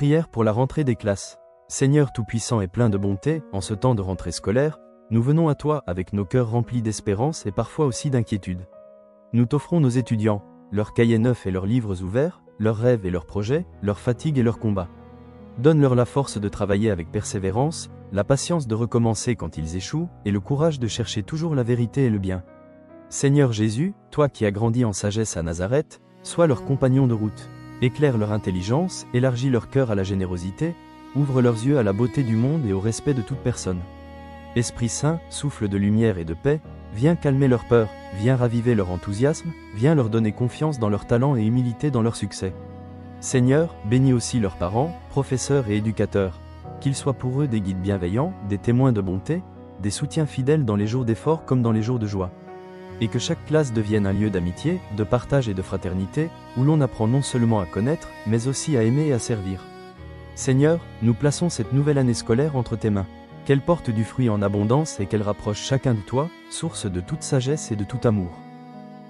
Prière pour la rentrée des classes. Seigneur Tout-Puissant et plein de bonté, en ce temps de rentrée scolaire, nous venons à toi avec nos cœurs remplis d'espérance et parfois aussi d'inquiétude. Nous t'offrons nos étudiants, leurs cahiers neufs et leurs livres ouverts, leurs rêves et leurs projets, leurs fatigues et leurs combats. Donne-leur la force de travailler avec persévérance, la patience de recommencer quand ils échouent, et le courage de chercher toujours la vérité et le bien. Seigneur Jésus, toi qui as grandi en sagesse à Nazareth, sois leur compagnon de route. Éclaire leur intelligence, élargis leur cœur à la générosité, ouvre leurs yeux à la beauté du monde et au respect de toute personne. Esprit Saint, souffle de lumière et de paix, viens calmer leur peur, viens raviver leur enthousiasme, viens leur donner confiance dans leur talent et humilité dans leur succès. Seigneur, bénis aussi leurs parents, professeurs et éducateurs, qu'ils soient pour eux des guides bienveillants, des témoins de bonté, des soutiens fidèles dans les jours d'effort comme dans les jours de joie. Et que chaque classe devienne un lieu d'amitié, de partage et de fraternité, où l'on apprend non seulement à connaître, mais aussi à aimer et à servir. Seigneur, nous plaçons cette nouvelle année scolaire entre tes mains. Qu'elle porte du fruit en abondance et qu'elle rapproche chacun de toi, source de toute sagesse et de tout amour.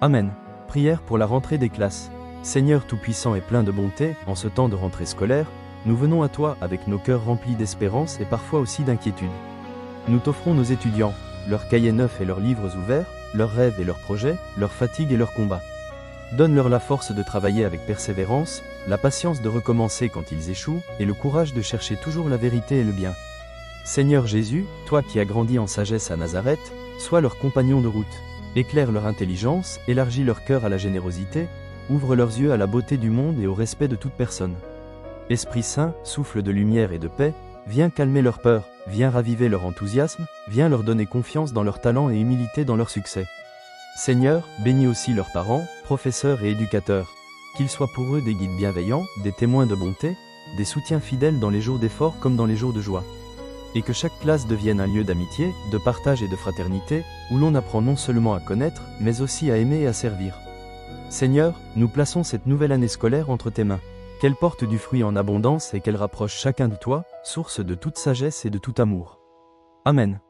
Amen. Prière pour la rentrée des classes. Seigneur Tout-Puissant et plein de bonté, en ce temps de rentrée scolaire, nous venons à toi avec nos cœurs remplis d'espérance et parfois aussi d'inquiétude. Nous t'offrons nos étudiants, leurs cahiers neufs et leurs livres ouverts, leurs rêves et leurs projets, leurs fatigues et leurs combats. Donne-leur la force de travailler avec persévérance, la patience de recommencer quand ils échouent, et le courage de chercher toujours la vérité et le bien. Seigneur Jésus, toi qui as grandi en sagesse à Nazareth, sois leur compagnon de route. Éclaire leur intelligence, élargis leur cœur à la générosité, ouvre leurs yeux à la beauté du monde et au respect de toute personne. Esprit Saint, souffle de lumière et de paix, viens calmer leur peur, viens raviver leur enthousiasme, viens leur donner confiance dans leur talent et humilité dans leur succès. Seigneur, bénis aussi leurs parents, professeurs et éducateurs, qu'ils soient pour eux des guides bienveillants, des témoins de bonté, des soutiens fidèles dans les jours d'effort comme dans les jours de joie. Et que chaque classe devienne un lieu d'amitié, de partage et de fraternité, où l'on apprend non seulement à connaître, mais aussi à aimer et à servir. Seigneur, nous plaçons cette nouvelle année scolaire entre tes mains. Qu'elle porte du fruit en abondance et qu'elle rapproche chacun de toi, source de toute sagesse et de tout amour. Amen.